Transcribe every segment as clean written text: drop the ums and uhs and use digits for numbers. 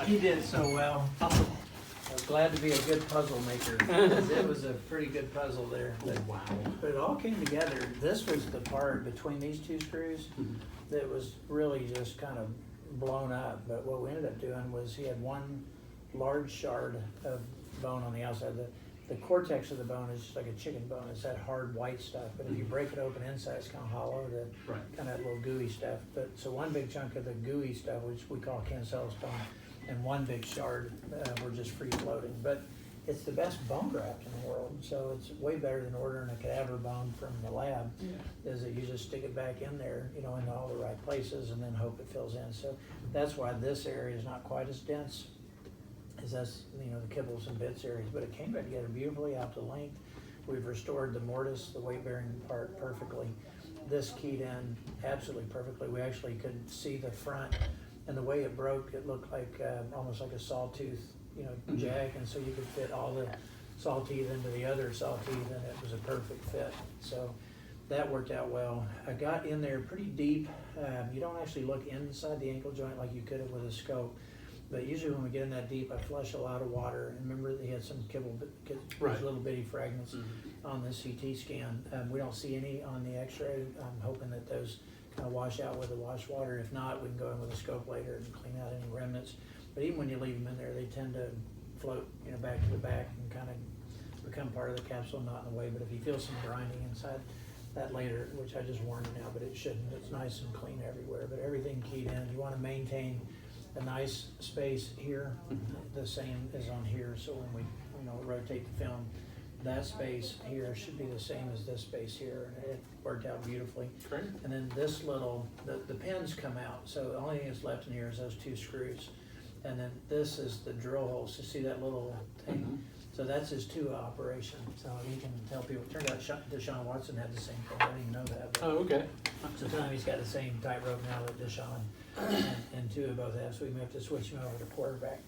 He did so well. Awesome. I was glad to be a good puzzle maker, 'cause it was a pretty good puzzle there. Wow. But it all came together. This was the part between these two screws that was really just kind of blown up. But what we ended up doing was he had one large shard of bone on the outside. The cortex of the bone is just like a chicken bone. It's that hard white stuff. But if you break it open inside, it's kind of hollow, Right. kind of that little gooey stuff. But so one big chunk of the gooey stuff, which we call cancel stone, and one big shard were just free floating. But it's the best bone graft in the world. So it's way better than ordering a cadaver bone from the lab. Is that you just stick it back in there, you know, in all the right places, and then hope it fills in. So that's why this area is not quite as dense. Is that's, you know, the kibbles and bits areas, but it came back together beautifully out to length. We've restored the mortise, the weight bearing part perfectly. This keyed in absolutely perfectly. We actually could see the front, and the way it broke, it looked like almost like a sawtooth, you know, jag, and so you could fit all the saw teeth into the other saw teeth, and it was a perfect fit. So that worked out well. I got in there pretty deep. You don't actually look inside the ankle joint like you could have with a scope. But usually when we get in that deep, I flush a lot of water. And remember, they had some Right. little bitty fragments on the CT scan. We don't see any on the X-ray. I'm hoping that those kind of wash out with the wash water. If not, we can go in with a scope later and clean out any remnants. But even when you leave them in there, they tend to float, you know, back to the back and kind of become part of the capsule, not in the way. But if you feel some grinding inside that later, which I just warned you now, but it shouldn't. It's nice and clean everywhere. But everything keyed in. You want to maintain a nice space here, the same as on here. So when we, you know, rotate the film, that space here should be the same as this space here. And it worked out beautifully. Great. And then this little, the pins come out. So the only thing that's left in here is those two screws. And then this is the drill hole. So see that little thing? So that's his two operation. So he can tell people. It turned out Deshaun Watson had the same thing. I didn't even know that. But Oh, okay. so Tommy's got the same tightrope now that Deshaun and Tua both have, so we may have to switch him over to quarterback.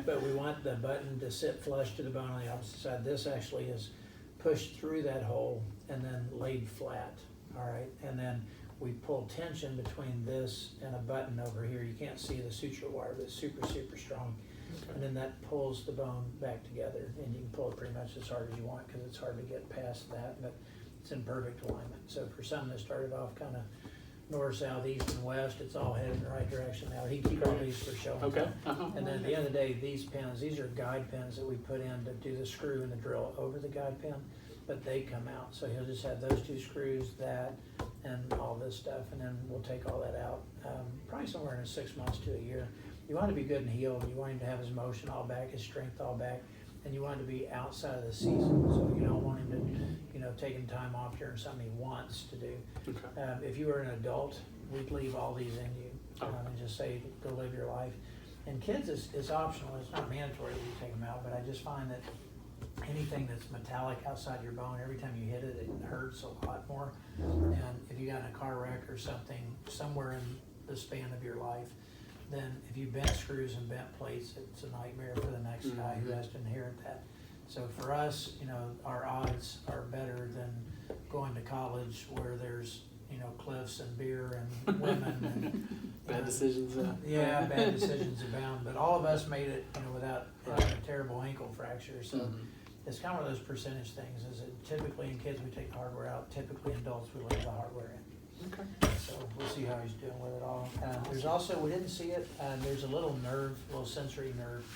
But we want the button to sit flush to the bone on the opposite side. This actually is pushed through that hole and then laid flat, all right? And then we pull tension between this and a button over here. You can't see the suture wire, but it's super, super strong. And then that pulls the bone back together, and you can pull it pretty much as hard as you want because it's hard to get past that, but it's in perfect alignment. So for something that started off kind of north, south, east, and west, it's all headed in the right direction now. He keep all these for showing. Okay. And then at the end of the day, these pins, these are guide pins that we put in to do the screw and the drill over the guide pin, but they come out. So he'll just have those two screws, that, and all this stuff, and then we'll take all that out, probably somewhere in 6 months to a year. You want to be good and healed. You want him to have his motion all back, his strength all back, and you want him to be outside of the season. So you don't want him to, you know, taking time off during something he wants to do. Okay. If you were an adult, we'd leave all these in you and just say, go live your life. And kids, it's optional. It's not mandatory that you take them out, but I just find that anything that's metallic outside your bone, every time you hit it, it hurts a lot more. And if you got in a car wreck or something, somewhere in the span of your life, then if you bent screws and bent plates, it's a nightmare for the next guy who has to inherit that. So for us, you know, our odds are better than going to college where there's, you know, cliffs and beer and women and Bad decisions. yeah, bad decisions abound. But all of us made it, you know, without having a terrible ankle fracture. So it's kind of one of those percentage things. Is that typically in kids we take the hardware out. Typically in adults we leave the hardware in. Okay. So we'll see how he's doing with it all. There's also, we didn't see it, there's a little nerve, little sensory nerve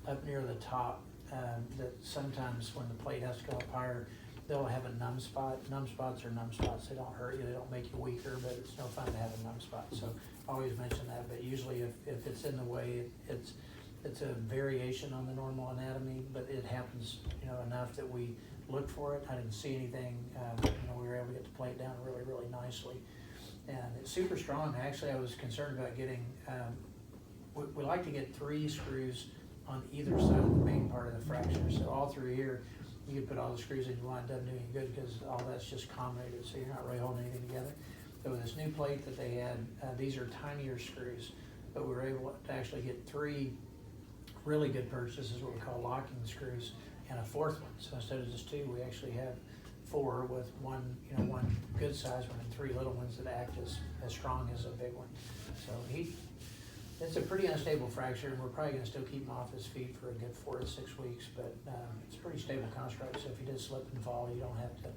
up near the top that sometimes when the plate has to go up higher, they'll have a numb spot. Numb spots are numb spots. They don't hurt you, they don't make you weaker, but it's no fun to have a numb spot. So I always mention that, but usually if it's in the way, it's a variation on the normal anatomy, but it happens, you know, enough that we look for it. I didn't see anything, you know, we were able to get the plate down really, really nicely. And it's super strong. Actually, I was concerned about getting, we like to get 3 screws on either side of the main part of the fracture. So all through here, you can put all the screws in you want, it doesn't do any good because all that's just combinated, so you're not really holding anything together. So with this new plate that they had, these are tinier screws, but we were able to actually get 3 really good purchases, what we call locking screws, and a 4th one. So instead of just 2, we actually have 4 with one, you know, one good size one and 3 little ones that act as strong as a big one. So It's a pretty unstable fracture, and we're probably gonna still keep him off his feet for a good 4 to 6 weeks, but, it's a pretty stable construct, so if he does slip and fall, you don't have to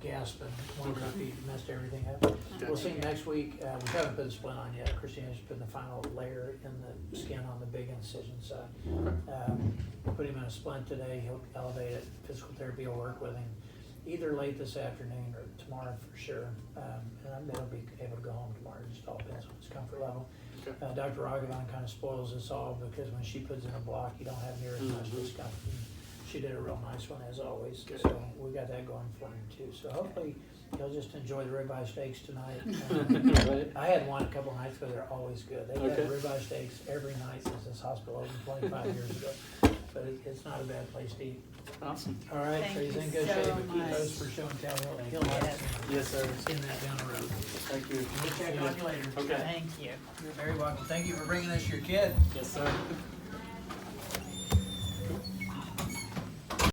gasp and wonder if he messed everything up. We'll see him next week. We haven't put the splint on yet. Christina's putting the final layer in the skin on the big incision side. Put him in a splint today. He'll elevate it. Physical therapy will work with him either late this afternoon or tomorrow for sure. And they'll be able to go home tomorrow. It just all depends on his comfort level. Dr. Ragavan kind of spoils us all because when she puts in a block, you don't have near as much discomfort. She did a real nice one as always, so we got that going for him too. So hopefully he'll just enjoy the ribeye steaks tonight. Right. I had one a couple nights ago, they're always good. They've had ribeye steaks every night since this hospital opened 25 years ago. But it's not a bad place to eat. Awesome. All right, Thank so he's you in good so shape, but keep much. those for show and tell. He'll like Yes, sir. seeing that down the road. Thank you. We'll check on you later. Okay. Thank you. You're very welcome. Thank you for bringing us your kid. Yes, sir.